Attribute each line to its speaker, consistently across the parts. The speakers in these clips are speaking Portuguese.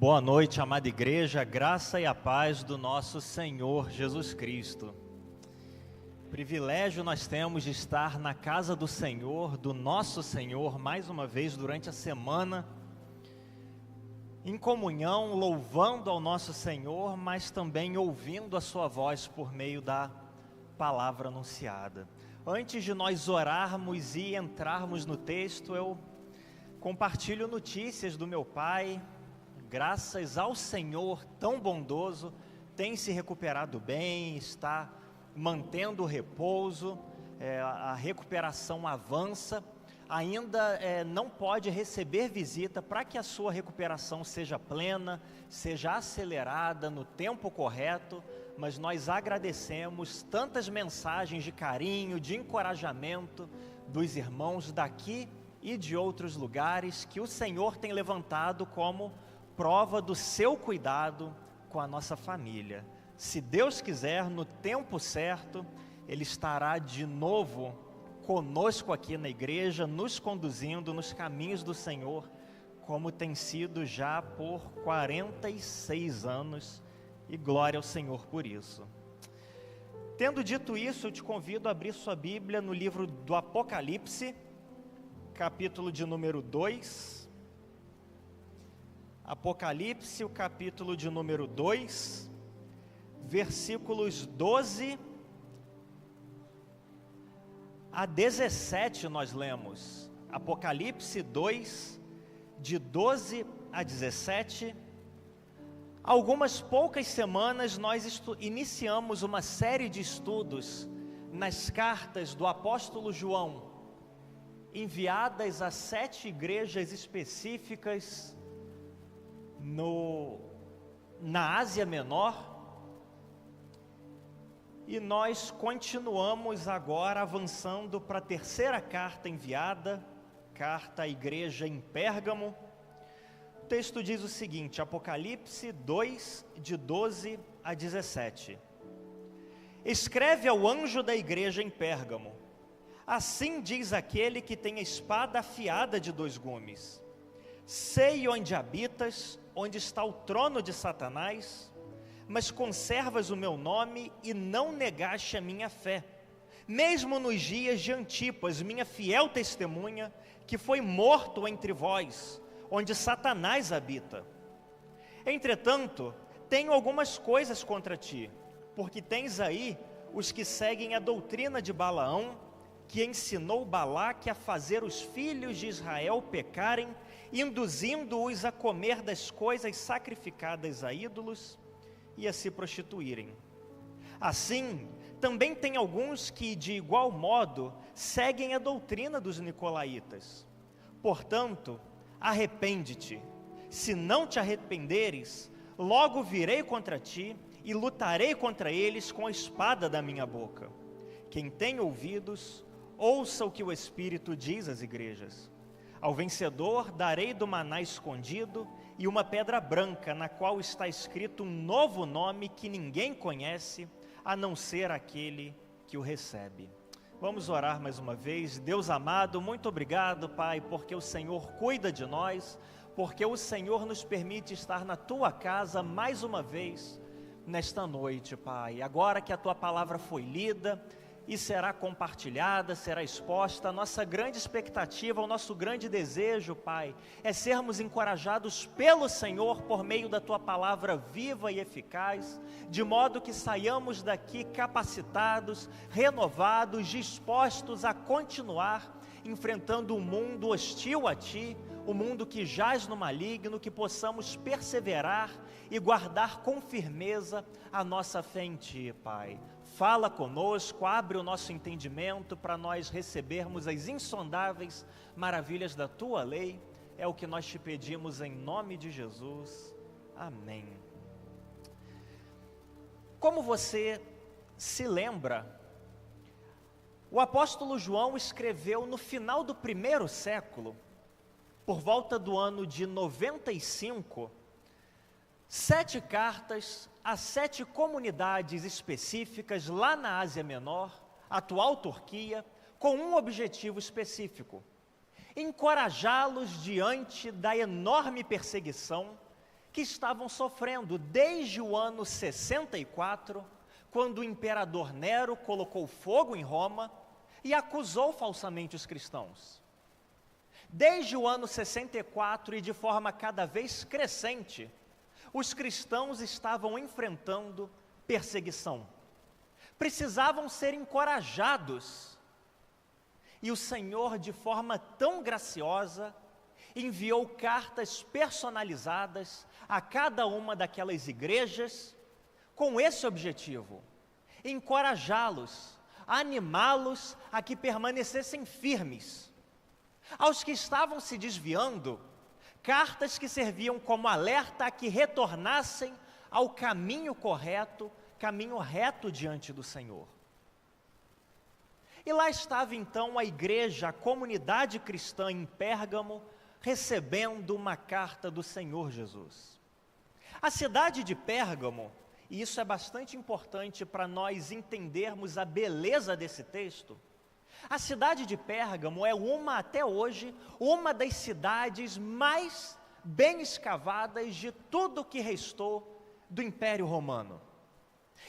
Speaker 1: Boa noite, amada igreja, a graça e a paz do nosso Senhor Jesus Cristo. Privilégio nós temos de estar na casa do Senhor, do nosso Senhor, mais uma vez durante a semana, em comunhão, louvando ao nosso Senhor, mas também ouvindo a sua voz por meio da palavra anunciada. Antes de nós orarmos e entrarmos no texto, eu compartilho notícias do meu pai. Graças ao Senhor tão bondoso, tem se recuperado bem, está mantendo o repouso, a recuperação avança, ainda não pode receber visita para que a sua recuperação seja plena, seja acelerada no tempo correto, mas nós agradecemos tantas mensagens de carinho, de encorajamento dos irmãos daqui e de outros lugares que o Senhor tem levantado como prova do seu cuidado com a nossa família. Se Deus quiser, no tempo certo, Ele estará de novo conosco aqui na igreja, nos conduzindo nos caminhos do Senhor, como tem sido já por 46 anos, e glória ao Senhor por isso. Tendo dito isso, eu te convido a abrir sua Bíblia no livro do Apocalipse, capítulo de número 2, Apocalipse, o capítulo de número 2, versículos 12 a 17 nós lemos. Apocalipse 2, de 12 a 17. Algumas poucas semanas nós iniciamos uma série de estudos nas cartas do apóstolo João, enviadas a 7 igrejas específicas na Ásia Menor, e nós continuamos agora avançando para a terceira carta enviada, carta à igreja em Pérgamo. O texto diz o seguinte, Apocalipse 2, de 12 a 17. Escreve ao anjo da igreja em Pérgamo: assim diz aquele que tem a espada afiada de 2 gumes. Sei onde habitas, onde está o trono de Satanás, mas conservas o meu nome e não negaste a minha fé, mesmo nos dias de Antipas, minha fiel testemunha, que foi morto entre vós, onde Satanás habita. Entretanto, tenho algumas coisas contra ti, porque tens aí os que seguem a doutrina de Balaão, que ensinou Balaque a fazer os filhos de Israel pecarem, induzindo-os a comer das coisas sacrificadas a ídolos e a se prostituírem. Assim, também tem alguns que, de igual modo, seguem a doutrina dos nicolaítas. Portanto, arrepende-te. Se não te arrependeres, logo virei contra ti e lutarei contra eles com a espada da minha boca. Quem tem ouvidos, ouça o que o Espírito diz às igrejas. Ao vencedor darei do maná escondido e uma pedra branca, na qual está escrito um novo nome que ninguém conhece, a não ser aquele que o recebe. Vamos orar mais uma vez. Deus amado, muito obrigado, Pai, porque o Senhor cuida de nós, porque o Senhor nos permite estar na Tua casa mais uma vez nesta noite, Pai. Agora que a Tua palavra foi lida e será compartilhada, será exposta, a nossa grande expectativa, o nosso grande desejo, Pai, é sermos encorajados pelo Senhor por meio da Tua palavra viva e eficaz, de modo que saiamos daqui capacitados, renovados, dispostos a continuar enfrentando um mundo hostil a Ti, o mundo que jaz no maligno, que possamos perseverar e guardar com firmeza a nossa fé em Ti, Pai. Fala conosco, abre o nosso entendimento para nós recebermos as insondáveis maravilhas da Tua lei. É o que nós te pedimos em nome de Jesus. Amém. Como você se lembra, o apóstolo João escreveu no final do 1º século, por volta do ano de 95, 7 cartas a 7 comunidades específicas lá na Ásia Menor, atual Turquia, com um objetivo específico: encorajá-los diante da enorme perseguição que estavam sofrendo desde o ano 64, quando o imperador Nero colocou fogo em Roma e acusou falsamente os cristãos. Desde o ano 64 e de forma cada vez crescente, os cristãos estavam enfrentando perseguição. Precisavam ser encorajados. E o Senhor, de forma tão graciosa, enviou cartas personalizadas a cada uma daquelas igrejas, com esse objetivo: encorajá-los, animá-los a que permanecessem firmes. Aos que estavam se desviando, cartas que serviam como alerta a que retornassem ao caminho correto, caminho reto diante do Senhor. E lá estava então a igreja, a comunidade cristã em Pérgamo, recebendo uma carta do Senhor Jesus. A cidade de Pérgamo, e isso é bastante importante para nós entendermos a beleza desse texto, a cidade de Pérgamo é até hoje, uma das cidades mais bem escavadas de tudo que restou do Império Romano.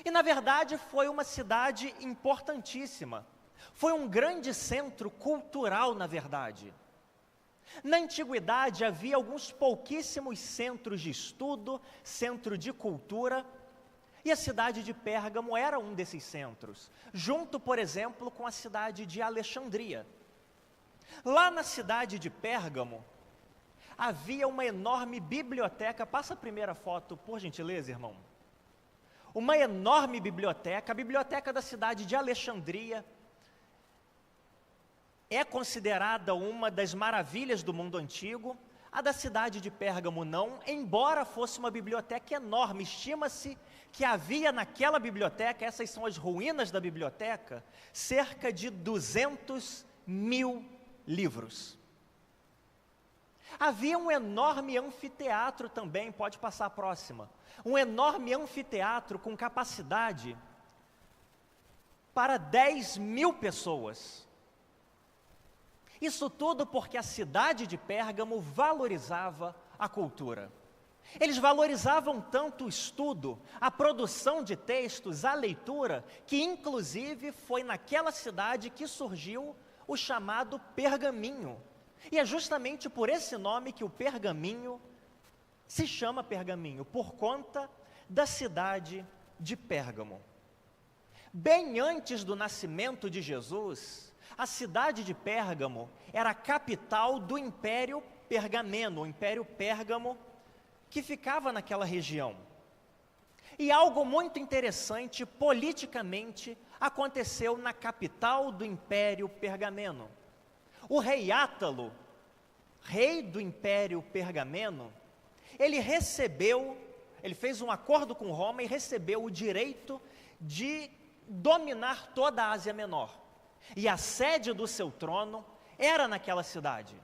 Speaker 1: E na verdade foi uma cidade importantíssima, foi um grande centro cultural na verdade. Na antiguidade havia alguns pouquíssimos centros de estudo, centro de cultura, e a cidade de Pérgamo era um desses centros, junto, por exemplo, com a cidade de Alexandria. Lá na cidade de Pérgamo, havia uma enorme biblioteca. Passa a primeira foto, por gentileza, irmão. Uma enorme biblioteca, a biblioteca da cidade de Alexandria, é considerada uma das maravilhas do mundo antigo. A da cidade de Pérgamo não, embora fosse uma biblioteca enorme. Estima-se que havia naquela biblioteca, essas são as ruínas da biblioteca, cerca de 200.000 livros. Havia um enorme anfiteatro também, pode passar a próxima. Um enorme anfiteatro com capacidade para 10.000 pessoas. Isso tudo porque a cidade de Pérgamo valorizava a cultura. Eles valorizavam tanto o estudo, a produção de textos, a leitura, que inclusive foi naquela cidade que surgiu o chamado pergaminho. E é justamente por esse nome que o pergaminho se chama pergaminho, por conta da cidade de Pérgamo. Bem antes do nascimento de Jesus, a cidade de Pérgamo era a capital do Império Pergameno, o Império Pérgamo, que ficava naquela região. E algo muito interessante, politicamente, aconteceu na capital do Império Pergameno. O rei Átalo, rei do Império Pergameno, ele fez um acordo com Roma e recebeu o direito de dominar toda a Ásia Menor. E a sede do seu trono era naquela cidade.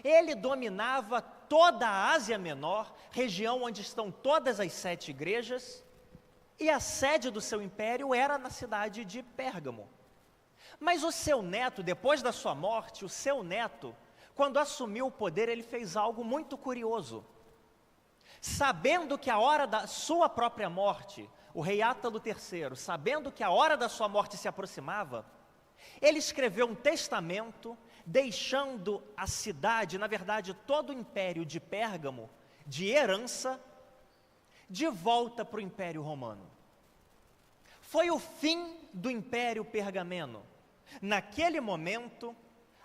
Speaker 1: Ele dominava toda a Ásia Menor, região onde estão todas as 7 igrejas, e a sede do seu império era na cidade de Pérgamo. Mas o seu neto, depois da sua morte, quando assumiu o poder, ele fez algo muito curioso. Sabendo que a hora da sua própria morte, o rei Átalo III, sabendo que a hora da sua morte se aproximava, ele escreveu um testamento, deixando a cidade, na verdade todo o império de Pérgamo, de herança, de volta para o Império Romano. Foi o fim do Império Pergameno. Naquele momento,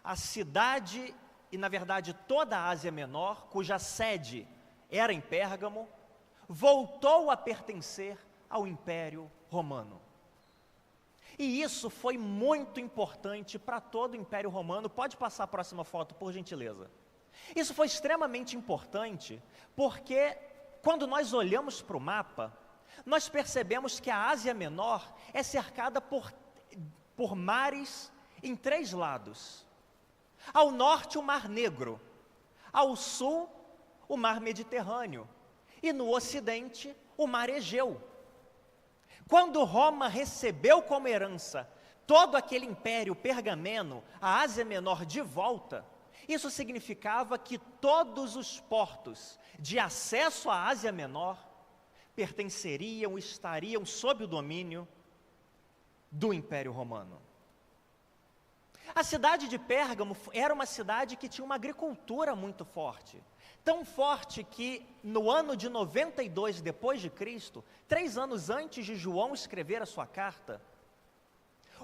Speaker 1: a cidade, e na verdade toda a Ásia Menor, cuja sede era em Pérgamo, voltou a pertencer ao Império Romano. E isso foi muito importante para todo o Império Romano. Pode passar a próxima foto, por gentileza. Isso foi extremamente importante, porque quando nós olhamos para o mapa, nós percebemos que a Ásia Menor é cercada por mares em 3 lados. Ao norte, o Mar Negro. Ao sul, o Mar Mediterrâneo. E no ocidente, o Mar Egeu. Quando Roma recebeu como herança todo aquele império pergameno, a Ásia Menor de volta, Isso significava que todos os portos de acesso à Ásia Menor pertenceriam, estariam sob o domínio do Império Romano. A cidade de Pérgamo era uma cidade que tinha uma agricultura muito forte. Tão forte que no ano de 92 depois de Cristo, 3 anos antes de João escrever a sua carta,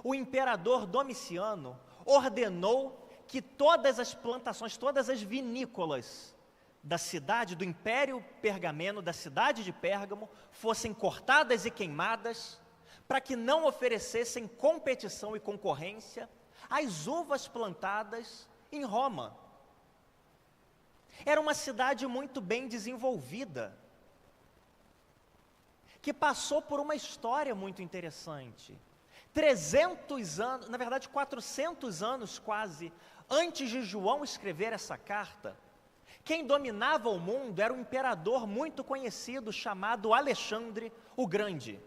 Speaker 1: o imperador Domiciano ordenou que todas as plantações, todas as vinícolas da cidade, do Império Pergameno, da cidade de Pérgamo, fossem cortadas e queimadas, para que não oferecessem competição e concorrência às uvas plantadas em Roma. Era uma cidade muito bem desenvolvida, que passou por uma história muito interessante. 300 anos, na verdade 400 anos quase, antes de João escrever essa carta, quem dominava o mundo era um imperador muito conhecido chamado Alexandre o Grande.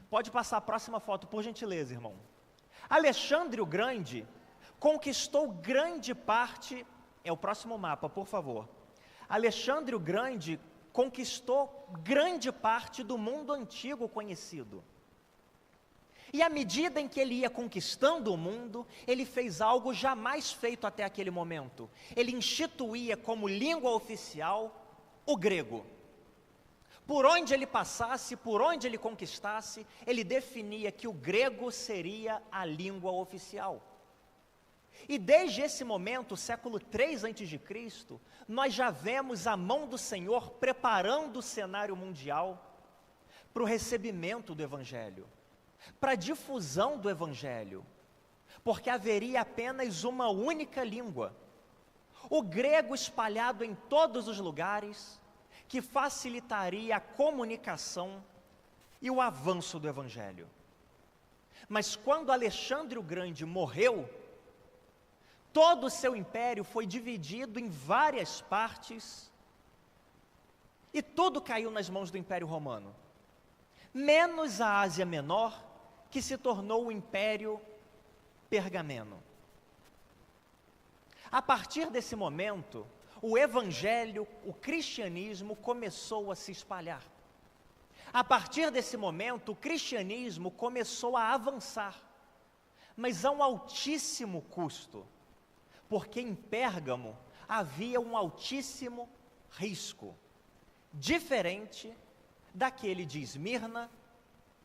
Speaker 1: Pode passar a próxima foto, por gentileza, irmão. Alexandre o Grande conquistou grande parte, é o próximo mapa, por favor. Alexandre o Grande conquistou grande parte do mundo antigo conhecido. E à medida em que ele ia conquistando o mundo, ele fez algo jamais feito até aquele momento. Ele instituía como língua oficial o grego. Por onde ele passasse, por onde ele conquistasse, ele definia que o grego seria a língua oficial. E desde esse momento, século 3 a.C., nós já vemos a mão do Senhor preparando o cenário mundial para o recebimento do Evangelho, para a difusão do Evangelho, porque haveria apenas uma única língua, o grego espalhado em todos os lugares, que facilitaria a comunicação e o avanço do Evangelho. Mas quando Alexandre o Grande morreu, todo o seu império foi dividido em várias partes, e tudo caiu nas mãos do Império Romano, menos a Ásia Menor, que se tornou o Império Pergameno. A partir desse momento, o Evangelho, o cristianismo começou a se espalhar. A partir desse momento, o cristianismo começou a avançar, mas a um altíssimo custo, porque em Pérgamo havia um altíssimo risco, diferente daquele de Esmirna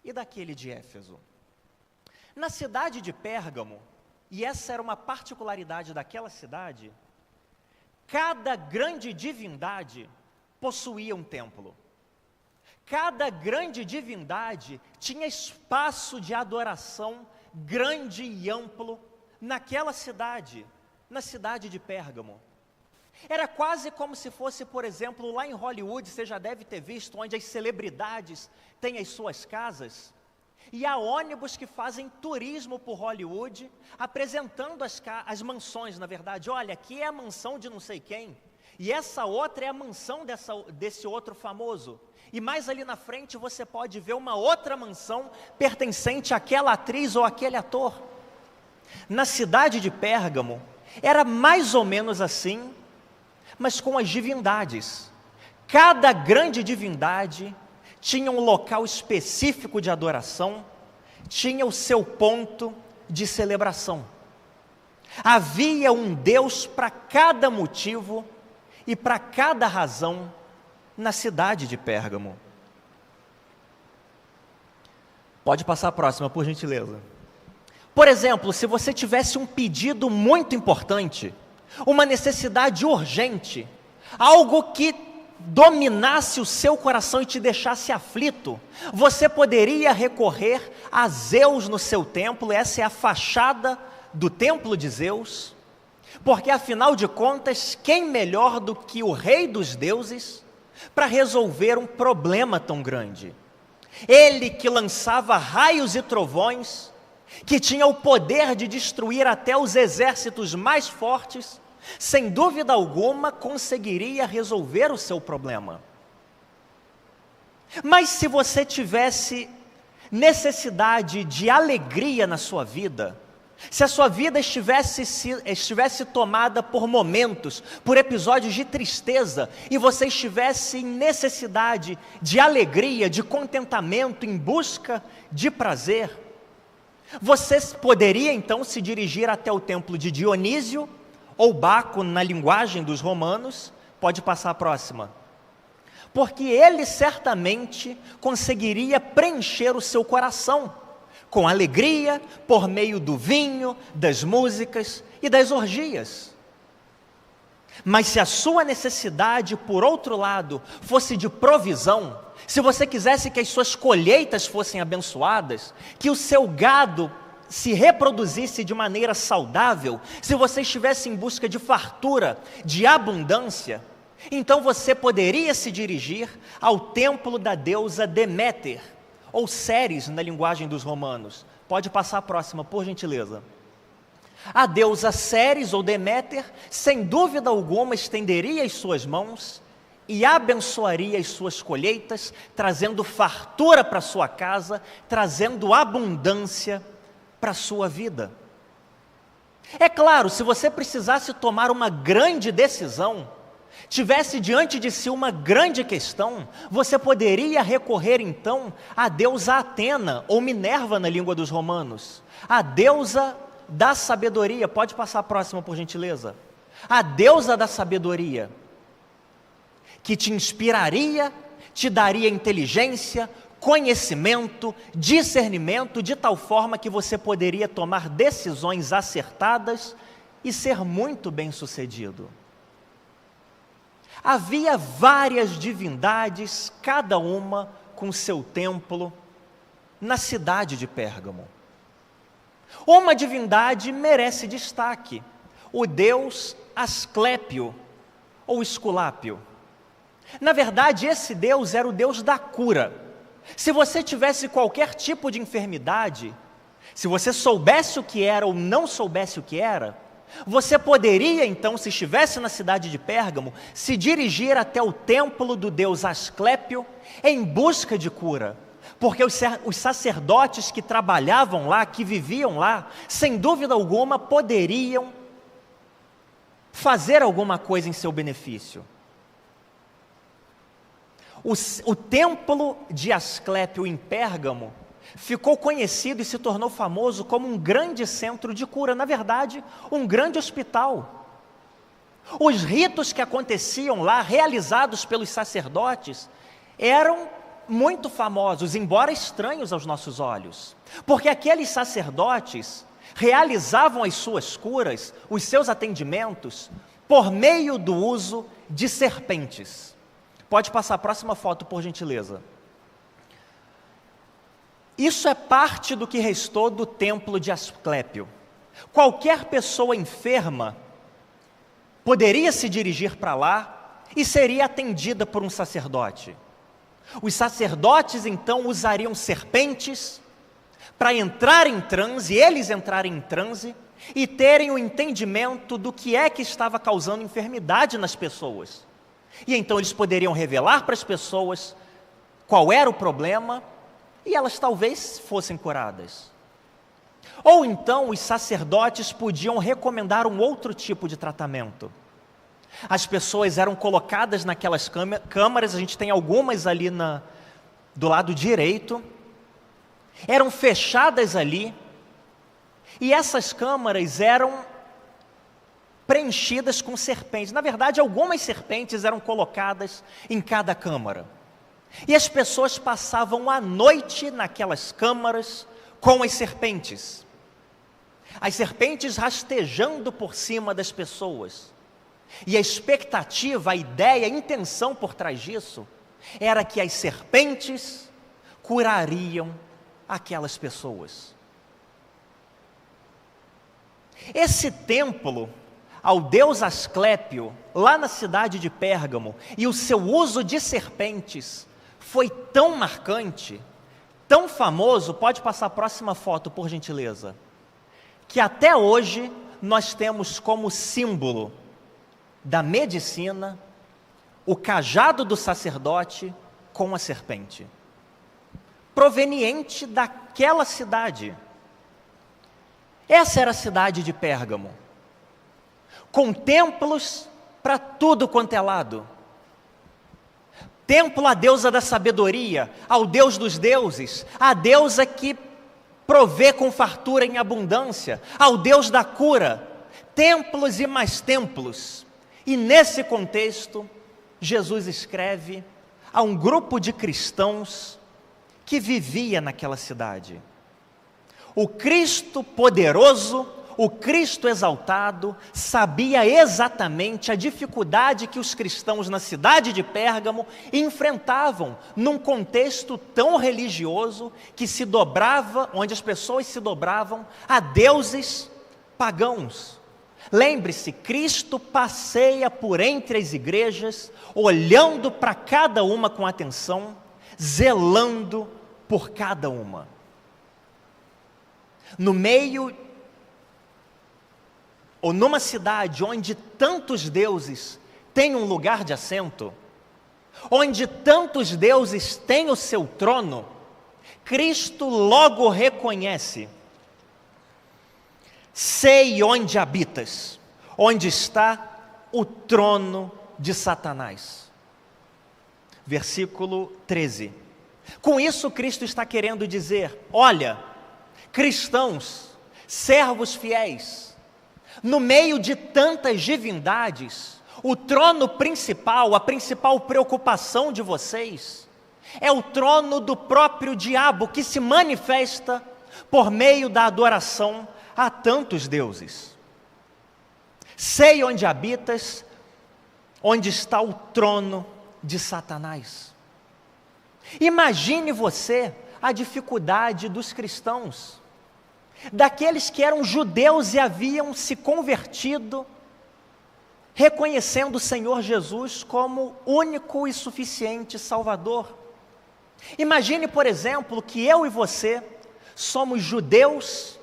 Speaker 1: e daquele de Éfeso. Na cidade de Pérgamo, e essa era uma particularidade daquela cidade, cada grande divindade possuía um templo. Cada grande divindade tinha espaço de adoração grande e amplo naquela cidade, na cidade de Pérgamo. Era quase como se fosse, por exemplo, lá em Hollywood, você já deve ter visto, onde as celebridades têm as suas casas, e há ônibus que fazem turismo por Hollywood, apresentando as mansões, na verdade. Olha, aqui é a mansão de não sei quem, e essa outra é a mansão desse outro famoso. E mais ali na frente você pode ver uma outra mansão pertencente àquela atriz ou àquele ator. Na cidade de Pérgamo, era mais ou menos assim, mas com as divindades. Cada grande divindade tinha um local específico de adoração, tinha o seu ponto de celebração. Havia um Deus para cada motivo e para cada razão na cidade de Pérgamo. Pode passar a próxima, por gentileza. Por exemplo, se você tivesse um pedido muito importante, uma necessidade urgente, algo que dominasse o seu coração e te deixasse aflito, você poderia recorrer a Zeus no seu templo. Essa é a fachada do templo de Zeus, porque afinal de contas, quem melhor do que o rei dos deuses para resolver um problema tão grande? Ele que lançava raios e trovões, que tinha o poder de destruir até os exércitos mais fortes, sem dúvida alguma conseguiria resolver o seu problema. Mas se você tivesse necessidade de alegria na sua vida, se a sua vida estivesse tomada por momentos, por episódios de tristeza, e você estivesse em necessidade de alegria, de contentamento, em busca de prazer, você poderia então se dirigir até o templo de Dionísio, ou Baco na linguagem dos romanos. Pode passar a próxima. Porque ele certamente conseguiria preencher o seu coração com alegria, por meio do vinho, das músicas e das orgias. Mas se a sua necessidade, por outro lado, fosse de provisão, se você quisesse que as suas colheitas fossem abençoadas, que o seu gado se reproduzisse de maneira saudável, se você estivesse em busca de fartura, de abundância, então você poderia se dirigir ao templo da deusa Deméter, ou Ceres na linguagem dos romanos. Pode passar a próxima, por gentileza. A deusa Ceres ou Deméter, sem dúvida alguma, estenderia as suas mãos e abençoaria as suas colheitas, trazendo fartura para a sua casa, trazendo abundância para a sua vida. É claro, se você precisasse tomar uma grande decisão, tivesse diante de si uma grande questão, você poderia recorrer então à deusa Atena, ou Minerva na língua dos romanos, a deusa da sabedoria. Pode passar a próxima, por gentileza. A deusa da sabedoria, que te inspiraria, te daria inteligência, conhecimento, discernimento, de tal forma que você poderia tomar decisões acertadas e ser muito bem-sucedido. Havia várias divindades, cada uma com seu templo, na cidade de Pérgamo. Uma divindade merece destaque, o deus Asclépio, ou Esculápio. Na verdade, esse deus era o deus da cura. Se você tivesse qualquer tipo de enfermidade, se você soubesse o que era ou não soubesse o que era, você poderia então, se estivesse na cidade de Pérgamo, se dirigir até o templo do deus Asclépio em busca de cura, porque os sacerdotes que trabalhavam lá, que viviam lá, sem dúvida alguma poderiam fazer alguma coisa em seu benefício. O templo de Asclépio em Pérgamo ficou conhecido e se tornou famoso como um grande centro de cura, na verdade, um grande hospital. Os ritos que aconteciam lá, realizados pelos sacerdotes, eram muito famosos, embora estranhos aos nossos olhos, porque aqueles sacerdotes realizavam as suas curas, os seus atendimentos, por meio do uso de serpentes. Pode passar a próxima foto, por gentileza. Isso é parte do que restou do templo de Asclépio. Qualquer pessoa enferma poderia se dirigir para lá e seria atendida por um sacerdote. Os sacerdotes então usariam serpentes para entrar em transe, eles entrarem em transe e terem o entendimento do que é que estava causando enfermidade nas pessoas. E então eles poderiam revelar para as pessoas qual era o problema e elas talvez fossem curadas. Ou então os sacerdotes podiam recomendar um outro tipo de tratamento. As pessoas eram colocadas naquelas câmaras, a gente tem algumas ali do lado direito, eram fechadas ali, e essas câmaras eram preenchidas com serpentes. Na verdade, algumas serpentes eram colocadas em cada câmara. E as pessoas passavam a noite naquelas câmaras com as serpentes rastejando por cima das pessoas. E a expectativa, a ideia, a intenção por trás disso era que as serpentes curariam aquelas pessoas. Esse templo ao deus Asclépio, lá na cidade de Pérgamo, e o seu uso de serpentes foi tão marcante, tão famoso, pode passar a próxima foto, por gentileza, que até hoje nós temos como símbolo da medicina o cajado do sacerdote com a serpente, proveniente daquela cidade. Essa era a cidade de Pérgamo, com templos para tudo quanto é lado. Templo à deusa da sabedoria, ao Deus dos deuses, à deusa que provê com fartura em abundância, ao Deus da cura, templos e mais templos. E nesse contexto, Jesus escreve a um grupo de cristãos que vivia naquela cidade. O Cristo poderoso, o Cristo exaltado, sabia exatamente a dificuldade que os cristãos na cidade de Pérgamo enfrentavam num contexto tão religioso que se dobrava, onde as pessoas se dobravam a deuses pagãos. Lembre-se, Cristo passeia por entre as igrejas, olhando para cada uma com atenção, zelando por cada uma. No meio ou numa cidade onde tantos deuses têm um lugar de assento, onde tantos deuses têm o seu trono, Cristo logo reconhece: sei onde habitas, onde está o trono de Satanás. Versículo 13. Com isso, Cristo está querendo dizer: olha, cristãos, servos fiéis, no meio de tantas divindades, o trono principal, a principal preocupação de vocês, é o trono do próprio diabo, que se manifesta por meio da adoração a tantos deuses. Sei onde habitas, onde está o trono de Satanás. Imagine você a dificuldade dos cristãos, daqueles que eram judeus e haviam se convertido, reconhecendo o Senhor Jesus como único e suficiente Salvador. Imagine, por exemplo, que eu e você somos judeus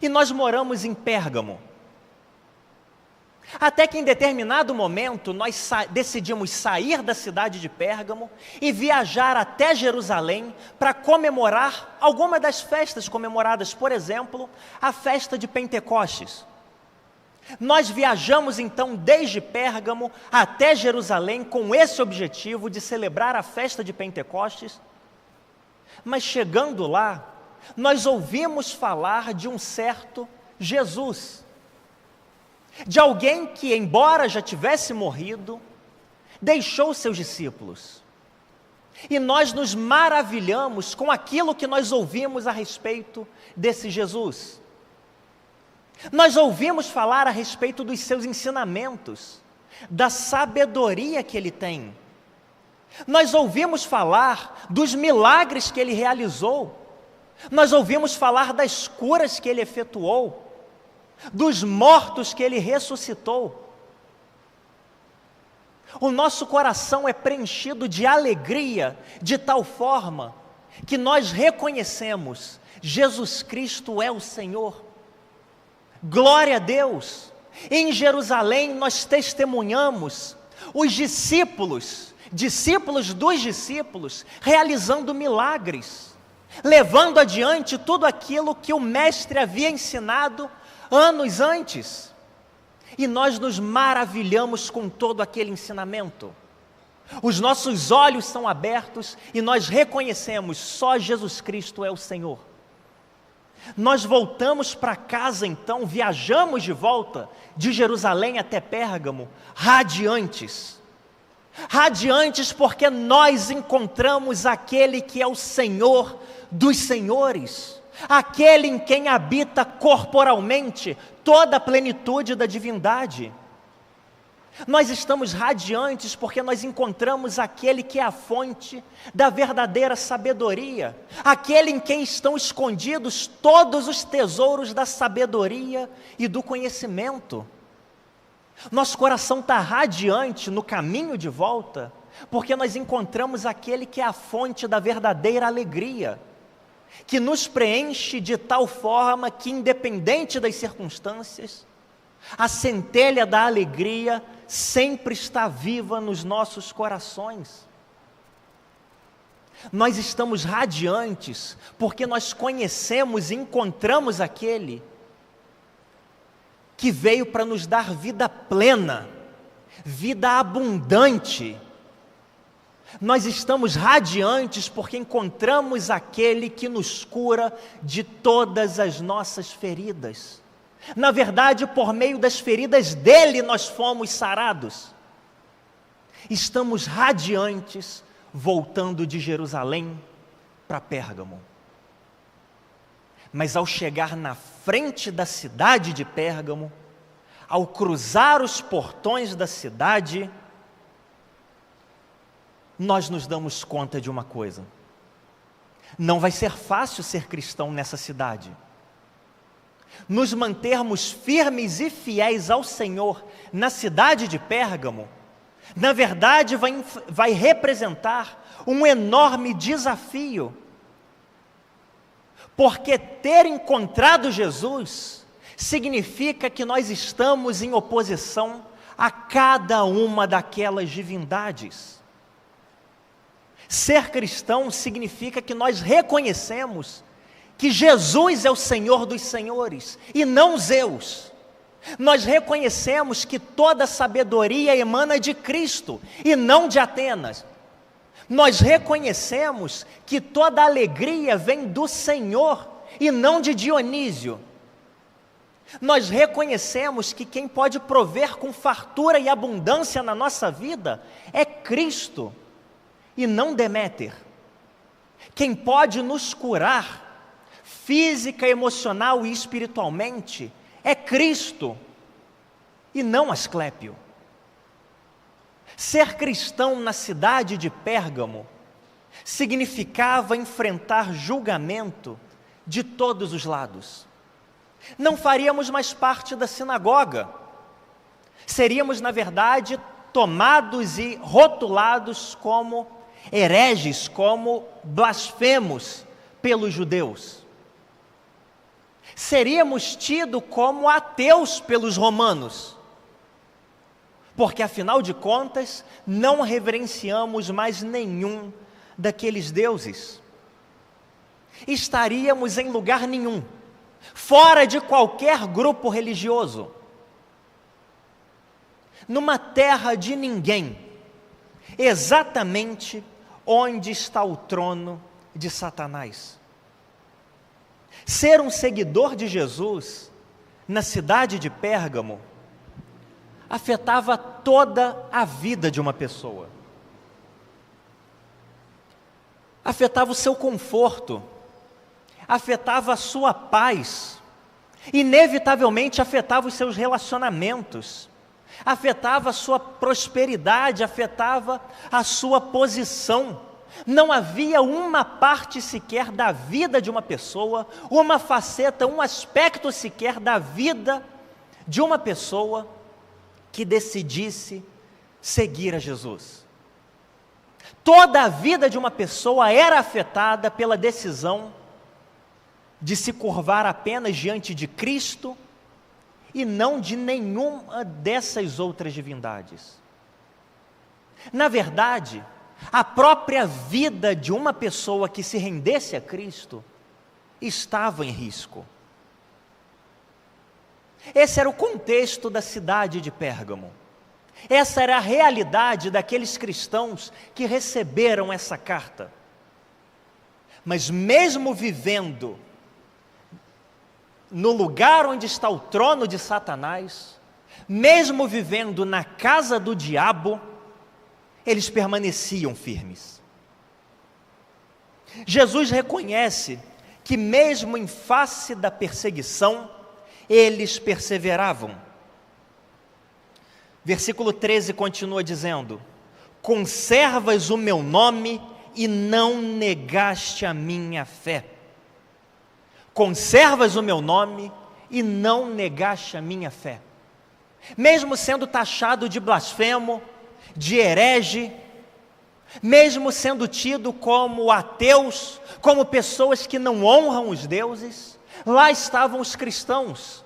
Speaker 1: e nós moramos em Pérgamo. Até que em determinado momento nós decidimos sair da cidade de Pérgamo e viajar até Jerusalém para comemorar alguma das festas comemoradas, por exemplo, a festa de Pentecostes. Nós viajamos então desde Pérgamo até Jerusalém com esse objetivo de celebrar a festa de Pentecostes, mas chegando lá, nós ouvimos falar de um certo Jesus, de alguém que, embora já tivesse morrido, deixou seus discípulos. E nós nos maravilhamos com aquilo que nós ouvimos a respeito desse Jesus. Nós ouvimos falar a respeito dos seus ensinamentos, da sabedoria que ele tem. Nós ouvimos falar dos milagres que ele realizou. Nós ouvimos falar das curas que ele efetuou, dos mortos que ele ressuscitou. O nosso coração é preenchido de alegria, de tal forma que nós reconhecemos: Jesus Cristo é o Senhor. Glória a Deus! Em Jerusalém nós testemunhamos os discípulos dos discípulos, realizando milagres, levando adiante tudo aquilo que o Mestre havia ensinado anos antes. E nós nos maravilhamos com todo aquele ensinamento. Os nossos olhos são abertos e nós reconhecemos: só Jesus Cristo é o Senhor. Nós voltamos para casa então, viajamos de volta de Jerusalém até Pérgamo, radiantes porque nós encontramos aquele que é o Senhor dos senhores, aquele em quem habita corporalmente toda a plenitude da divindade. Nós estamos radiantes porque nós encontramos aquele que é a fonte da verdadeira sabedoria, aquele em quem estão escondidos todos os tesouros da sabedoria e do conhecimento. Nosso coração está radiante no caminho de volta, porque nós encontramos aquele que é a fonte da verdadeira alegria, que nos preenche de tal forma que, independente das circunstâncias, a centelha da alegria sempre está viva nos nossos corações. Nós estamos radiantes porque nós conhecemos e encontramos aquele que veio para nos dar vida plena, vida abundante. Nós estamos radiantes porque encontramos aquele que nos cura de todas as nossas feridas. Na verdade, por meio das feridas dele nós fomos sarados. Estamos radiantes voltando de Jerusalém para Pérgamo. Mas ao chegar na frente da cidade de Pérgamo, ao cruzar os portões da cidade, nós nos damos conta de uma coisa: não vai ser fácil ser cristão nessa cidade. Nos mantermos firmes e fiéis ao Senhor na cidade de Pérgamo, na verdade vai representar um enorme desafio, porque ter encontrado Jesus significa que nós estamos em oposição a cada uma daquelas divindades. Ser cristão significa que nós reconhecemos que Jesus é o Senhor dos senhores e não Zeus. Nós reconhecemos que toda sabedoria emana de Cristo e não de Atenas. Nós reconhecemos que toda alegria vem do Senhor e não de Dionísio. Nós reconhecemos que quem pode prover com fartura e abundância na nossa vida é Cristo e não Deméter. Quem pode nos curar física, emocional e espiritualmente é Cristo e não Asclépio. Ser cristão na cidade de Pérgamo significava enfrentar julgamento de todos os lados. Não faríamos mais parte da sinagoga. Seríamos, na verdade, tomados e rotulados como hereges, como blasfemos pelos judeus. Seríamos tidos como ateus pelos romanos, porque afinal de contas não reverenciamos mais nenhum daqueles deuses. Estaríamos em lugar nenhum, fora de qualquer grupo religioso, numa terra de ninguém, exatamente onde está o trono de Satanás. Ser um seguidor de Jesus na cidade de Pérgamo afetava toda a vida de uma pessoa. Afetava o seu conforto, afetava a sua paz, inevitavelmente afetava os seus relacionamentos, afetava a sua prosperidade, afetava a sua posição. Não havia uma parte sequer da vida de uma pessoa, uma faceta, um aspecto sequer da vida de uma pessoa que decidisse seguir a Jesus. Toda a vida de uma pessoa era afetada pela decisão de se curvar apenas diante de Cristo e não de nenhuma dessas outras divindades. Na verdade, a própria vida de uma pessoa que se rendesse a Cristo estava em risco. Esse era o contexto da cidade de Pérgamo. Essa era a realidade daqueles cristãos que receberam essa carta. Mas mesmo vivendo no lugar onde está o trono de Satanás, mesmo vivendo na casa do diabo, eles permaneciam firmes. Jesus reconhece que mesmo em face da perseguição, eles perseveravam. Versículo 13 continua dizendo: conservas o meu nome e não negaste a minha fé. Conservas o meu nome e não negaste a minha fé. Mesmo sendo taxado de blasfemo, de herege, mesmo sendo tido como ateus, como pessoas que não honram os deuses, lá estavam os cristãos,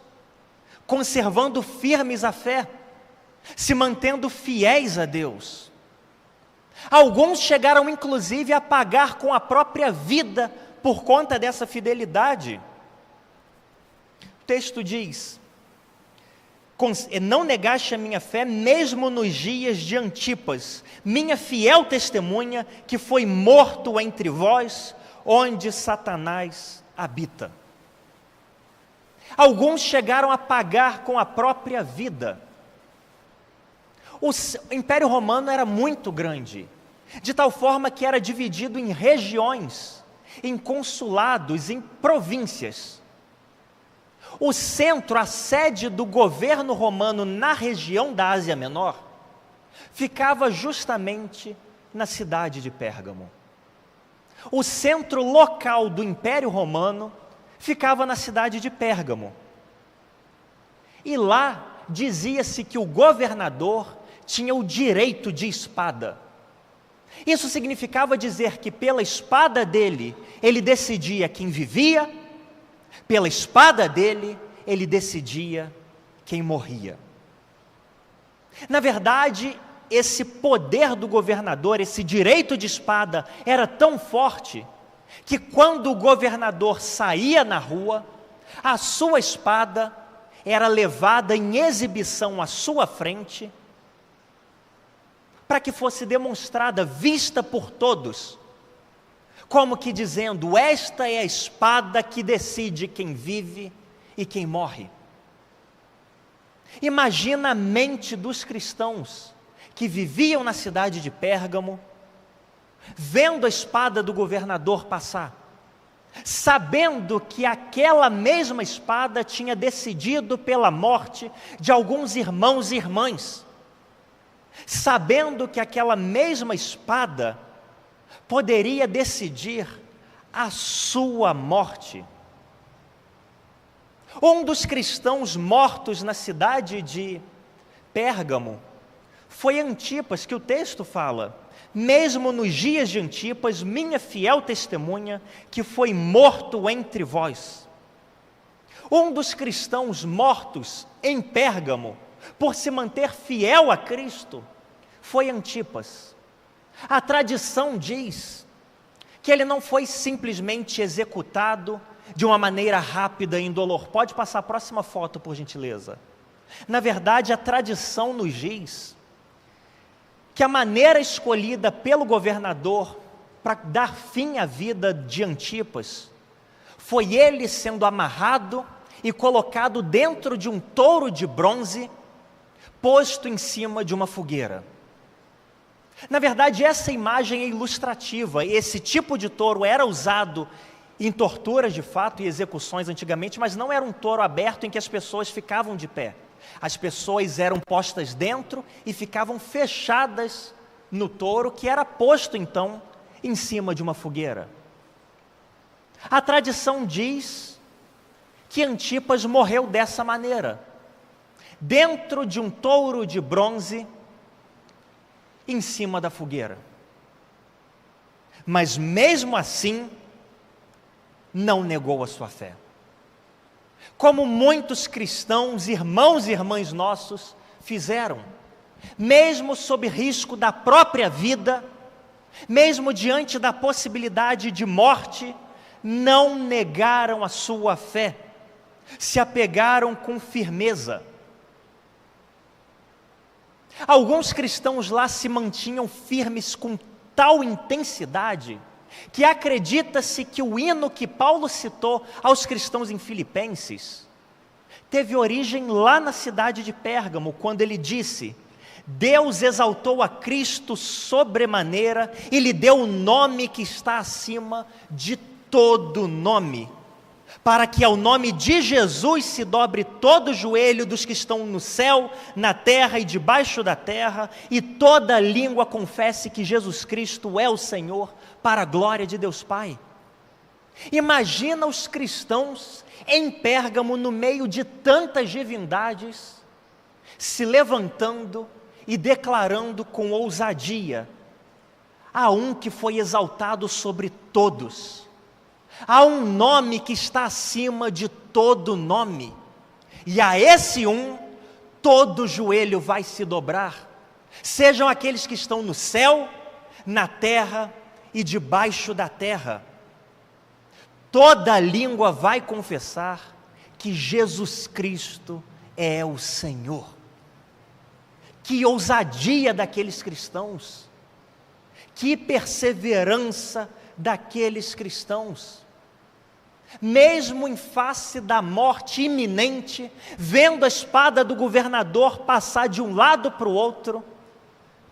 Speaker 1: conservando firmes a fé, se mantendo fiéis a Deus. Alguns chegaram inclusive a pagar com a própria vida por conta dessa fidelidade. O texto diz não negaste a minha fé, mesmo nos dias de Antipas, minha fiel testemunha, que foi morto entre vós, onde Satanás habita. Alguns chegaram a pagar com a própria vida. O Império Romano era muito grande, de tal forma que era dividido em regiões, em consulados, em províncias. O centro, a sede do governo romano na região da Ásia Menor, ficava justamente na cidade de Pérgamo. O centro local do Império Romano ficava na cidade de Pérgamo. E lá dizia-se que o governador tinha o direito de espada. Isso significava dizer que pela espada dele, ele decidia quem vivia, pela espada dele, ele decidia quem morria. Na verdade, esse poder do governador, esse direito de espada, era tão forte, que quando o governador saía na rua, a sua espada era levada em exibição à sua frente, para que fosse demonstrada, vista por todos, como que dizendo: esta é a espada que decide quem vive e quem morre. Imagina a mente dos cristãos que viviam na cidade de Pérgamo, vendo a espada do governador passar, sabendo que aquela mesma espada tinha decidido pela morte de alguns irmãos e irmãs, sabendo que aquela mesma espada poderia decidir a sua morte. Um dos cristãos mortos na cidade de Pérgamo foi Antipas, que o texto fala: mesmo nos dias de Antipas, minha fiel testemunha, que foi morto entre vós. Um dos cristãos mortos em Pérgamo, por se manter fiel a Cristo, foi Antipas. A tradição diz que ele não foi simplesmente executado de uma maneira rápida e indolor. Pode passar a próxima foto, por gentileza. Na verdade, a tradição nos diz que a maneira escolhida pelo governador para dar fim à vida de Antipas foi ele sendo amarrado e colocado dentro de um touro de bronze, posto em cima de uma fogueira. Na verdade, essa imagem é ilustrativa. Esse tipo de touro era usado em torturas de fato e execuções antigamente, mas não era um touro aberto em que as pessoas ficavam de pé. As pessoas eram postas dentro e ficavam fechadas no touro, que era posto então em cima de uma fogueira. A tradição diz que Antipas morreu dessa maneira, dentro de um touro de bronze, em cima da fogueira. Mas mesmo assim, não negou a sua fé. Como muitos cristãos, irmãos e irmãs nossos, fizeram, mesmo sob risco da própria vida, mesmo diante da possibilidade de morte, não negaram a sua fé, se apegaram com firmeza. Alguns cristãos lá se mantinham firmes com tal intensidade, que acredita-se que o hino que Paulo citou aos cristãos em Filipenses teve origem lá na cidade de Pérgamo, quando ele disse: Deus exaltou a Cristo sobremaneira e lhe deu o nome que está acima de todo nome, para que ao nome de Jesus se dobre todo o joelho dos que estão no céu, na terra e debaixo da terra, e toda língua confesse que Jesus Cristo é o Senhor, para a glória de Deus Pai. Imagina os cristãos em Pérgamo, no meio de tantas divindades, se levantando e declarando com ousadia: há um que foi exaltado sobre todos, há um nome que está acima de todo nome, e a esse um, todo joelho vai se dobrar, sejam aqueles que estão no céu, na terra e debaixo da terra. Toda língua vai confessar que Jesus Cristo é o Senhor. Que ousadia daqueles cristãos, que perseverança daqueles cristãos. Mesmo em face da morte iminente, vendo a espada do governador passar de um lado para o outro,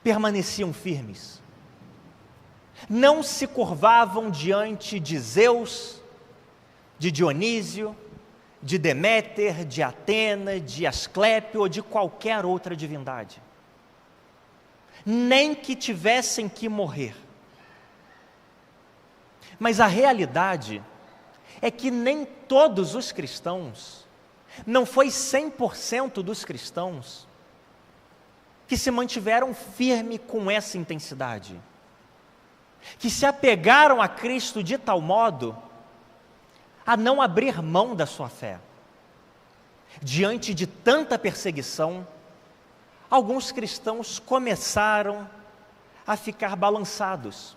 Speaker 1: permaneciam firmes. Não se curvavam diante de Zeus, de Dionísio, de Deméter, de Atena, de Asclépio ou de qualquer outra divindade. Nem que tivessem que morrer. Mas a realidade é que nem todos os cristãos, não foi 100% dos cristãos, que se mantiveram firmes com essa intensidade, que se apegaram a Cristo de tal modo a não abrir mão da sua fé. Diante de tanta perseguição, alguns cristãos começaram a ficar balançados.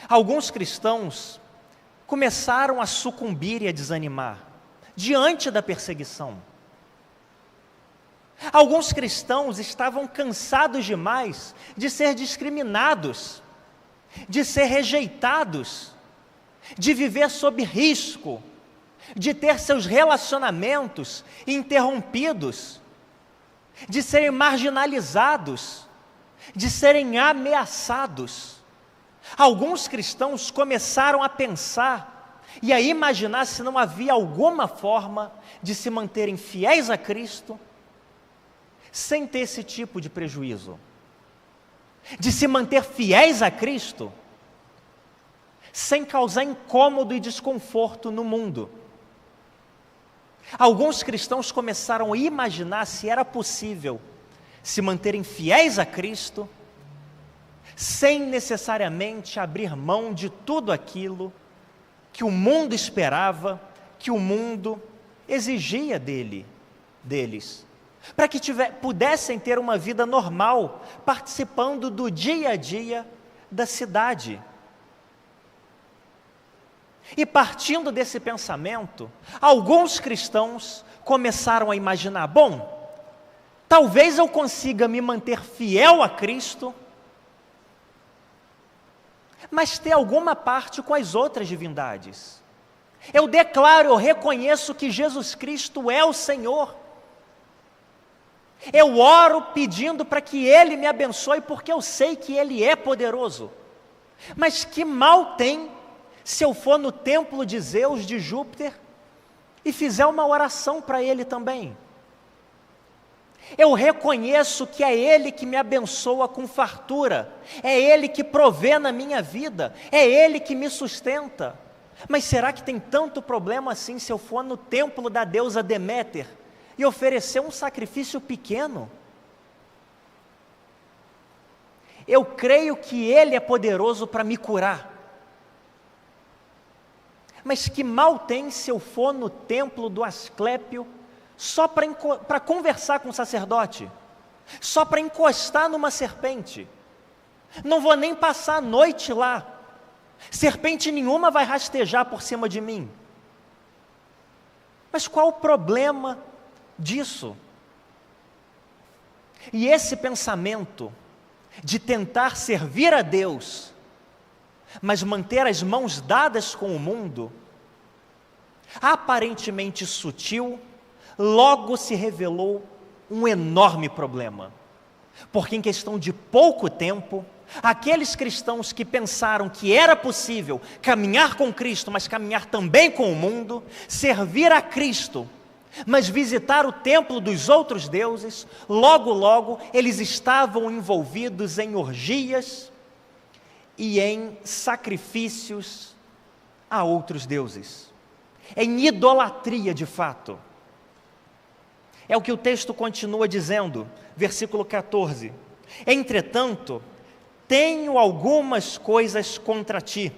Speaker 1: Alguns cristãos começaram a sucumbir e a desanimar diante da perseguição. Alguns cristãos estavam cansados demais de ser discriminados, de ser rejeitados, de viver sob risco, de ter seus relacionamentos interrompidos, de serem marginalizados, de serem ameaçados. Alguns cristãos começaram a pensar e a imaginar se não havia alguma forma de se manterem fiéis a Cristo, sem ter esse tipo de prejuízo. De se manter fiéis a Cristo, sem causar incômodo e desconforto no mundo. Alguns cristãos começaram a imaginar se era possível se manterem fiéis a Cristo, sem necessariamente abrir mão de tudo aquilo que o mundo esperava, que o mundo exigia deles, para que pudessem ter uma vida normal, participando do dia a dia da cidade. E partindo desse pensamento, alguns cristãos começaram a imaginar, bom, talvez eu consiga me manter fiel a Cristo, mas ter alguma parte com as outras divindades. Eu declaro, eu reconheço que Jesus Cristo é o Senhor. Eu oro pedindo para que Ele me abençoe, porque eu sei que Ele é poderoso. Mas que mal tem se eu for no templo de Zeus, de Júpiter, e fizer uma oração para Ele também? Eu reconheço que é Ele que me abençoa com fartura, é Ele que provê na minha vida, é Ele que me sustenta. Mas será que tem tanto problema assim se eu for no templo da deusa Deméter e oferecer um sacrifício pequeno? Eu creio que Ele é poderoso para me curar. Mas que mal tem se eu for no templo do Asclépio só para conversar com o sacerdote, só para encostar numa serpente? Não vou nem passar a noite lá, serpente nenhuma vai rastejar por cima de mim. Mas qual o problema disso? E esse pensamento de tentar servir a Deus, mas manter as mãos dadas com o mundo, aparentemente sutil, logo se revelou um enorme problema. Porque em questão de pouco tempo, aqueles cristãos que pensaram que era possível caminhar com Cristo, mas caminhar também com o mundo, servir a Cristo, mas visitar o templo dos outros deuses, logo eles estavam envolvidos em orgias e em sacrifícios a outros deuses, em idolatria de fato. É o que o texto continua dizendo, versículo 14: entretanto, tenho algumas coisas contra ti,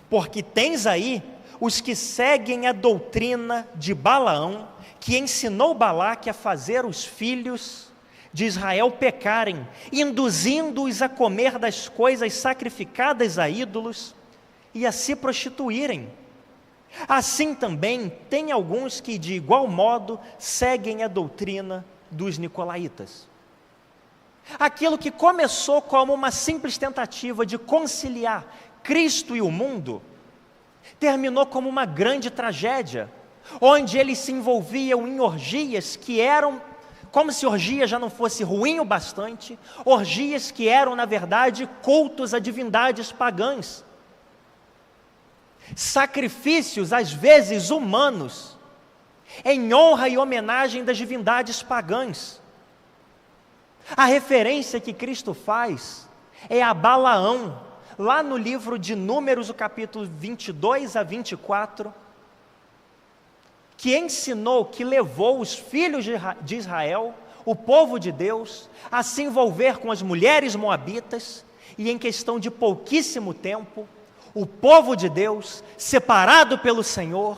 Speaker 1: porque tens aí os que seguem a doutrina de Balaão, que ensinou Balaque a fazer os filhos de Israel pecarem, induzindo-os a comer das coisas sacrificadas a ídolos e a se prostituírem. Assim também tem alguns que de igual modo seguem a doutrina dos nicolaítas. Aquilo que começou como uma simples tentativa de conciliar Cristo e o mundo, terminou como uma grande tragédia, onde eles se envolviam em orgias que eram, como se orgia já não fosse ruim o bastante, orgias que eram, na verdade, cultos a divindades pagãs. Sacrifícios, às vezes humanos, em honra e homenagem das divindades pagãs. A referência que Cristo faz é a Balaão, lá no livro de Números, o capítulo 22 a 24, que ensinou, que levou os filhos de Israel, o povo de Deus, a se envolver com as mulheres moabitas, e em questão de pouquíssimo tempo, o povo de Deus, separado pelo Senhor,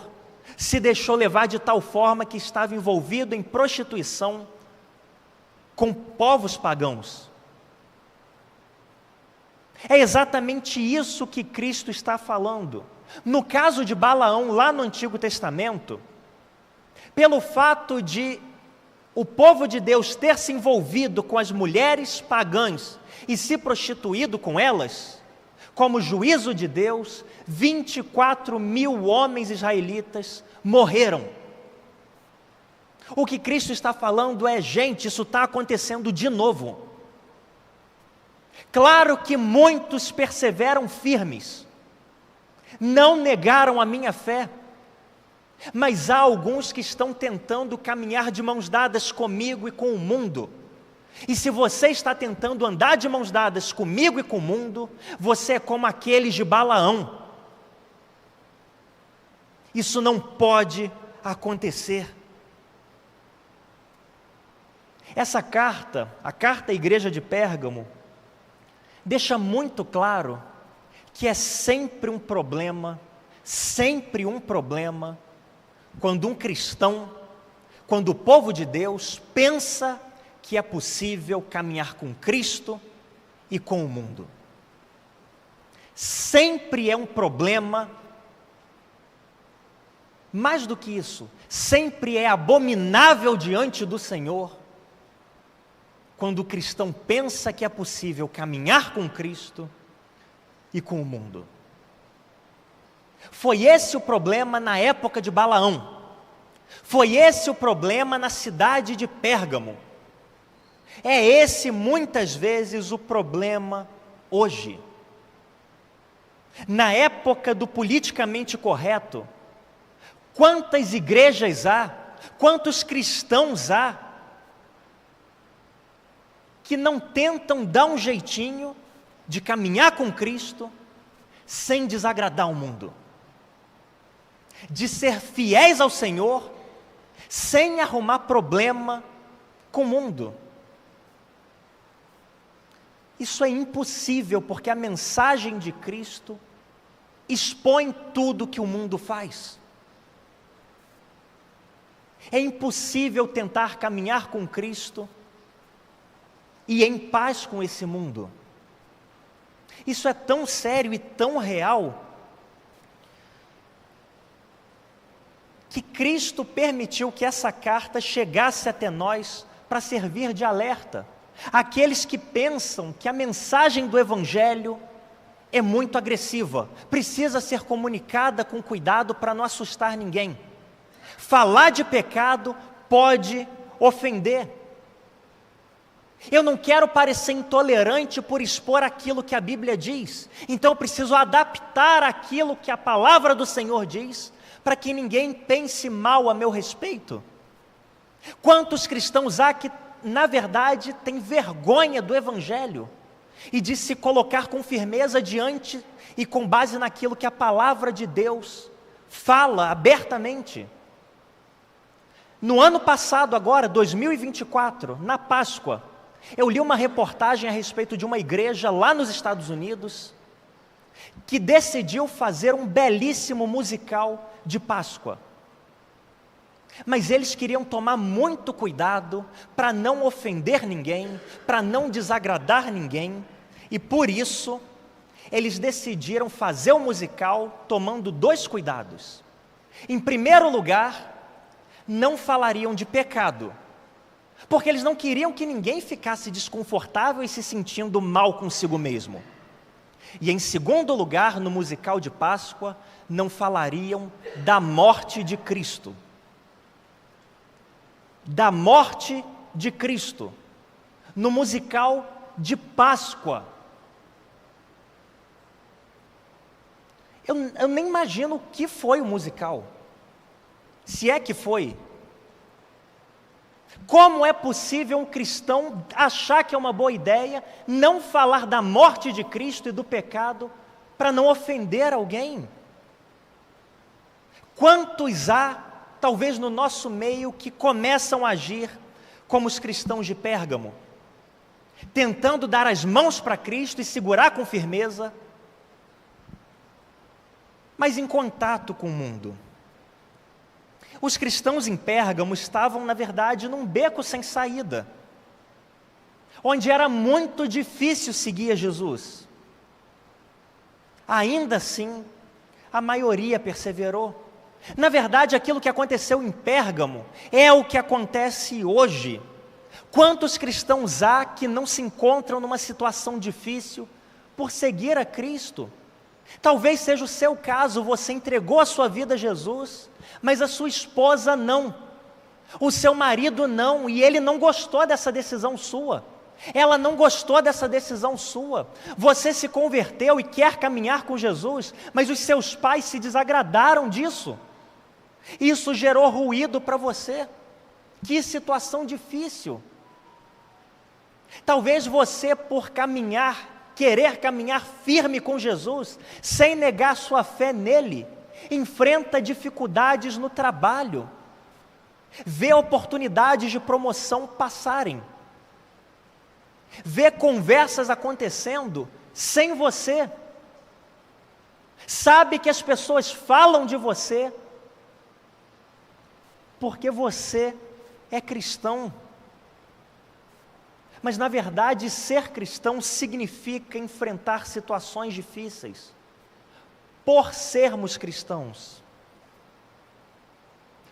Speaker 1: se deixou levar de tal forma que estava envolvido em prostituição com povos pagãos. É exatamente isso que Cristo está falando. No caso de Balaão, lá no Antigo Testamento, pelo fato de o povo de Deus ter se envolvido com as mulheres pagãs e se prostituído com elas, como juízo de Deus, 24.000 homens israelitas morreram. O que Cristo está falando é, gente, isso está acontecendo de novo. Claro que muitos perseveram firmes, não negaram a minha fé, mas há alguns que estão tentando caminhar de mãos dadas comigo e com o mundo. E se você está tentando andar de mãos dadas comigo e com o mundo, você é como aqueles de Balaão. Isso não pode acontecer. Essa carta, a carta à igreja de Pérgamo, deixa muito claro que é sempre um problema, quando um cristão, quando o povo de Deus pensa que é possível caminhar com Cristo e com o mundo. Sempre é um problema, mais do que isso, sempre é abominável diante do Senhor, quando o cristão pensa que é possível caminhar com Cristo e com o mundo. Foi esse o problema na época de Balaão. Foi esse o problema na cidade de Pérgamo. É esse, muitas vezes, o problema hoje. Na época do politicamente correto, quantas igrejas há, quantos cristãos há, que não tentam dar um jeitinho de caminhar com Cristo sem desagradar o mundo, de ser fiéis ao Senhor sem arrumar problema com o mundo. Isso é impossível, porque a mensagem de Cristo expõe tudo que o mundo faz. É impossível tentar caminhar com Cristo e em paz com esse mundo. Isso é tão sério e tão real, que Cristo permitiu que essa carta chegasse até nós para servir de alerta. Aqueles que pensam que a mensagem do Evangelho é muito agressiva, precisa ser comunicada com cuidado para não assustar ninguém. Falar de pecado pode ofender. Eu não quero parecer intolerante por expor aquilo que a Bíblia diz, então eu preciso adaptar aquilo que a palavra do Senhor diz, para que ninguém pense mal a meu respeito. Quantos cristãos há que, na verdade, têm vergonha do Evangelho e de se colocar com firmeza diante e com base naquilo que a palavra de Deus fala abertamente? No ano passado, agora, 2024, na Páscoa, eu li uma reportagem a respeito de uma igreja lá nos Estados Unidos que decidiu fazer um belíssimo musical de Páscoa. Mas eles queriam tomar muito cuidado para não ofender ninguém, para não desagradar ninguém, e por isso eles decidiram fazer o musical tomando 2 cuidados. Em primeiro lugar, não falariam de pecado, porque eles não queriam que ninguém ficasse desconfortável e se sentindo mal consigo mesmo. E em segundo lugar, no musical de Páscoa, não falariam da morte de Cristo. Da morte de Cristo. No musical de Páscoa. Eu nem imagino o que foi o musical. Se é que foi. Como é possível um cristão achar que é uma boa ideia não falar da morte de Cristo e do pecado para não ofender alguém? Quantos há, talvez no nosso meio, que começam a agir como os cristãos de Pérgamo, tentando dar as mãos para Cristo e segurar com firmeza, mas em contato com o mundo. Os cristãos em Pérgamo estavam, na verdade, num beco sem saída, onde era muito difícil seguir a Jesus. Ainda assim, a maioria perseverou. Na verdade, aquilo que aconteceu em Pérgamo é o que acontece hoje. Quantos cristãos há que não se encontram numa situação difícil por seguir a Cristo? Talvez seja o seu caso, você entregou a sua vida a Jesus, mas a sua esposa não, o seu marido não, e ele não gostou dessa decisão sua, ela não gostou dessa decisão sua. Você se converteu e quer caminhar com Jesus, mas os seus pais se desagradaram disso. Isso gerou ruído para você. Que situação difícil. Talvez você, por querer caminhar firme com Jesus, sem negar sua fé nele, enfrenta dificuldades no trabalho, vê oportunidades de promoção passarem, vê conversas acontecendo sem você, sabe que as pessoas falam de você, porque você é cristão. Mas na verdade, ser cristão significa enfrentar situações difíceis, por sermos cristãos.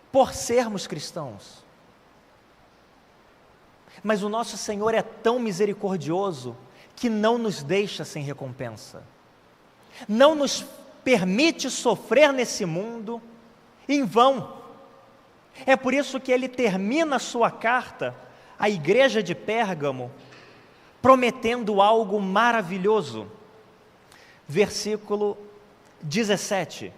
Speaker 1: Por sermos cristãos. Mas o nosso Senhor é tão misericordioso que não nos deixa sem recompensa. Não nos permite sofrer nesse mundo em vão. É por isso que ele termina a sua carta à igreja de Pérgamo, prometendo algo maravilhoso. Versículo 17: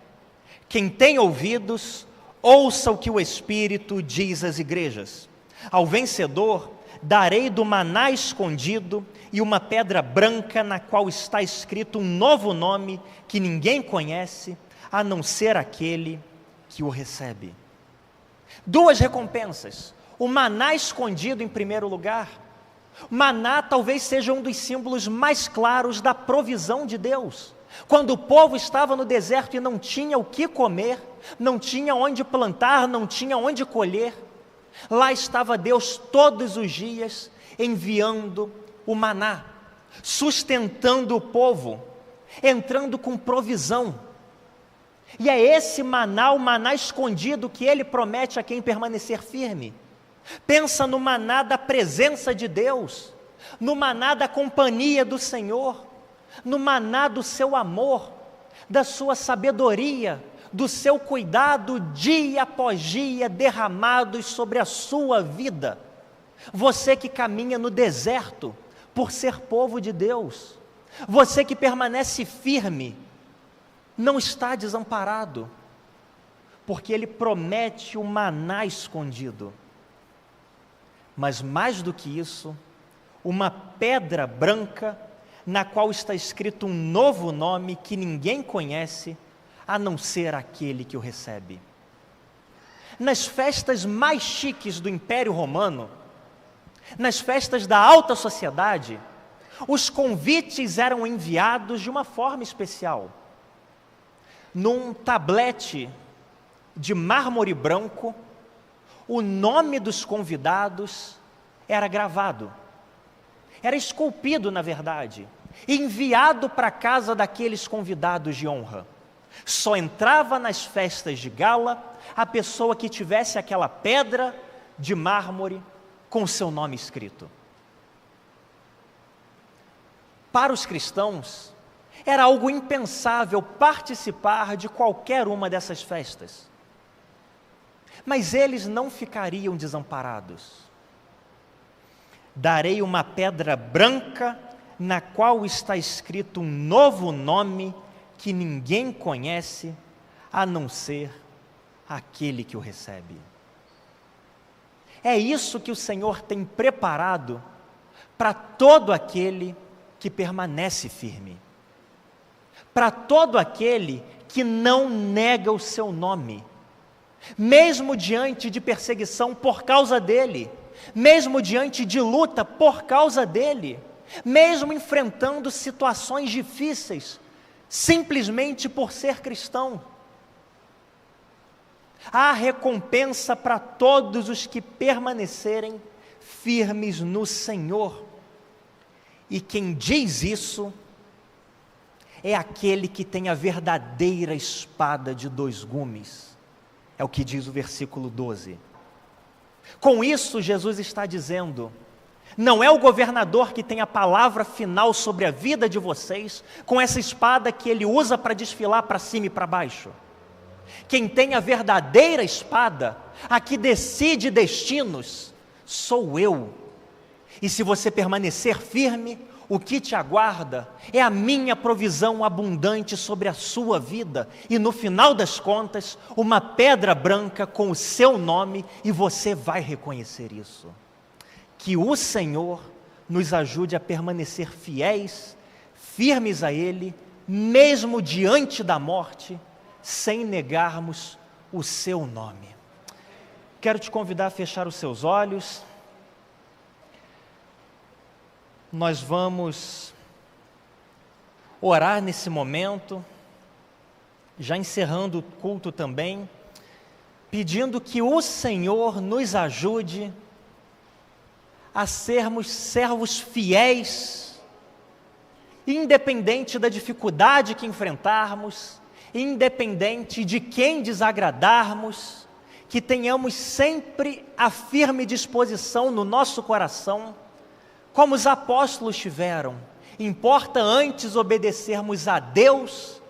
Speaker 1: quem tem ouvidos, ouça o que o Espírito diz às igrejas. Ao vencedor darei do maná escondido e uma pedra branca na qual está escrito um novo nome que ninguém conhece, a não ser aquele que o recebe. Duas recompensas. O maná escondido em primeiro lugar. Maná talvez seja um dos símbolos mais claros da provisão de Deus. Quando o povo estava no deserto e não tinha o que comer, não tinha onde plantar, não tinha onde colher, lá estava Deus todos os dias enviando o maná, sustentando o povo, entrando com provisão. E é esse maná, o maná escondido, que ele promete a quem permanecer firme. Pensa no maná da presença de Deus, no maná da companhia do Senhor, no maná do seu amor, da sua sabedoria, do seu cuidado dia após dia derramados sobre a sua vida. Você que caminha no deserto por ser povo de Deus, você que permanece firme, não está desamparado, porque ele promete o maná escondido. Mas mais do que isso, uma pedra branca na qual está escrito um novo nome que ninguém conhece, a não ser aquele que o recebe. Nas festas mais chiques do Império Romano, nas festas da alta sociedade, os convites eram enviados de uma forma especial. Num tablete de mármore branco, o nome dos convidados era gravado, era esculpido, na verdade, enviado para a casa daqueles convidados de honra. Só entrava nas festas de gala a pessoa que tivesse aquela pedra de mármore com seu nome escrito. Para os cristãos, era algo impensável participar de qualquer uma dessas festas. Mas eles não ficariam desamparados. Darei uma pedra branca na qual está escrito um novo nome que ninguém conhece, a não ser aquele que o recebe. É isso que o Senhor tem preparado para todo aquele que permanece firme, para todo aquele que não nega o seu nome, mesmo diante de perseguição por causa dele, mesmo diante de luta por causa dele, mesmo enfrentando situações difíceis, simplesmente por ser cristão. Há recompensa para todos os que permanecerem firmes no Senhor. E quem diz isso é aquele que tem a verdadeira espada de dois gumes. É o que diz o versículo 12. Com isso, Jesus está dizendo: não é o governador que tem a palavra final sobre a vida de vocês, com essa espada que ele usa para desfilar para cima e para baixo. Quem tem a verdadeira espada, a que decide destinos, sou eu. E se você permanecer firme, o que te aguarda é a minha provisão abundante sobre a sua vida, e no final das contas, uma pedra branca com o seu nome, e você vai reconhecer isso. Que o Senhor nos ajude a permanecer fiéis, firmes a Ele, mesmo diante da morte, sem negarmos o seu nome. Quero te convidar a fechar os seus olhos. Nós vamos orar nesse momento, já encerrando o culto também, pedindo que o Senhor nos ajude a sermos servos fiéis, independente da dificuldade que enfrentarmos, independente de quem desagradarmos, que tenhamos sempre a firme disposição no nosso coração, como os apóstolos tiveram. Importa antes obedecermos a Deus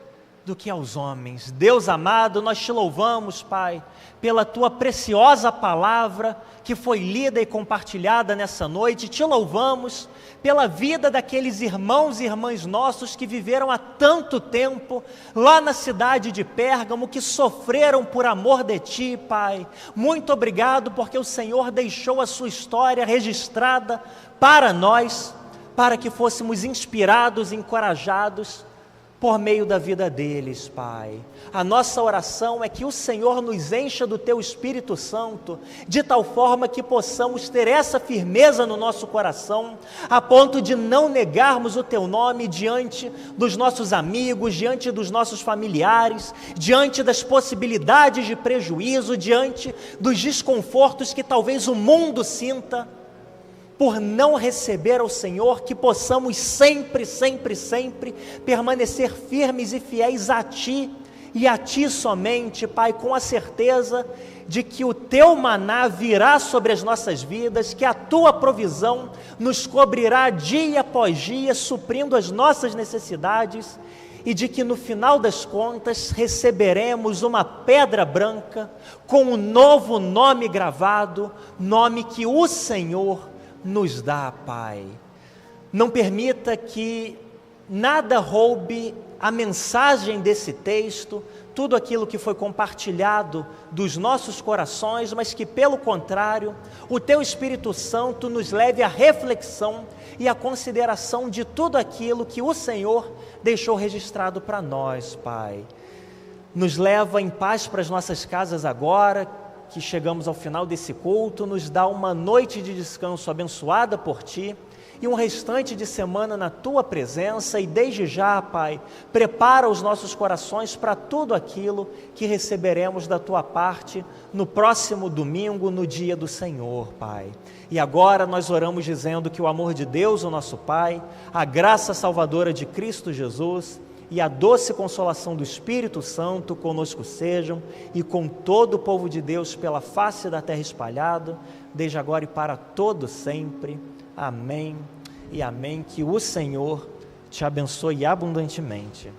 Speaker 1: do que aos homens. Deus amado, nós te louvamos, Pai, pela tua preciosa palavra que foi lida e compartilhada nessa noite. Te louvamos pela vida daqueles irmãos e irmãs nossos que viveram há tanto tempo lá na cidade de Pérgamo, que sofreram por amor de Ti, Pai. Muito obrigado, porque o Senhor deixou a sua história registrada para nós, para que fôssemos inspirados e encorajados por meio da vida deles, Pai. A nossa oração é que o Senhor nos encha do Teu Espírito Santo, de tal forma que possamos ter essa firmeza no nosso coração, a ponto de não negarmos o Teu nome diante dos nossos amigos, diante dos nossos familiares, diante das possibilidades de prejuízo, diante dos desconfortos que talvez o mundo sinta, por não receber ao Senhor, que possamos sempre, sempre, sempre permanecer firmes e fiéis a Ti, e a Ti somente, Pai, com a certeza de que o Teu maná virá sobre as nossas vidas, que a Tua provisão nos cobrirá dia após dia, suprindo as nossas necessidades, e de que no final das contas receberemos uma pedra branca com um novo nome gravado, nome que o Senhor nos dá, Pai. Não permita que nada roube a mensagem desse texto, tudo aquilo que foi compartilhado dos nossos corações, mas que, pelo contrário, o Teu Espírito Santo nos leve à reflexão e à consideração de tudo aquilo que o Senhor deixou registrado para nós, Pai. Nos leva em paz para as nossas casas agora, que chegamos ao final desse culto, nos dá uma noite de descanso abençoada por Ti, e um restante de semana na Tua presença, e desde já, Pai, prepara os nossos corações para tudo aquilo que receberemos da Tua parte no próximo domingo, no dia do Senhor, Pai. E agora nós oramos dizendo que o amor de Deus, o nosso Pai, a graça salvadora de Cristo Jesus, e a doce consolação do Espírito Santo conosco sejam, e com todo o povo de Deus pela face da terra espalhado, desde agora e para todo sempre. Amém e amém. Que o Senhor te abençoe abundantemente.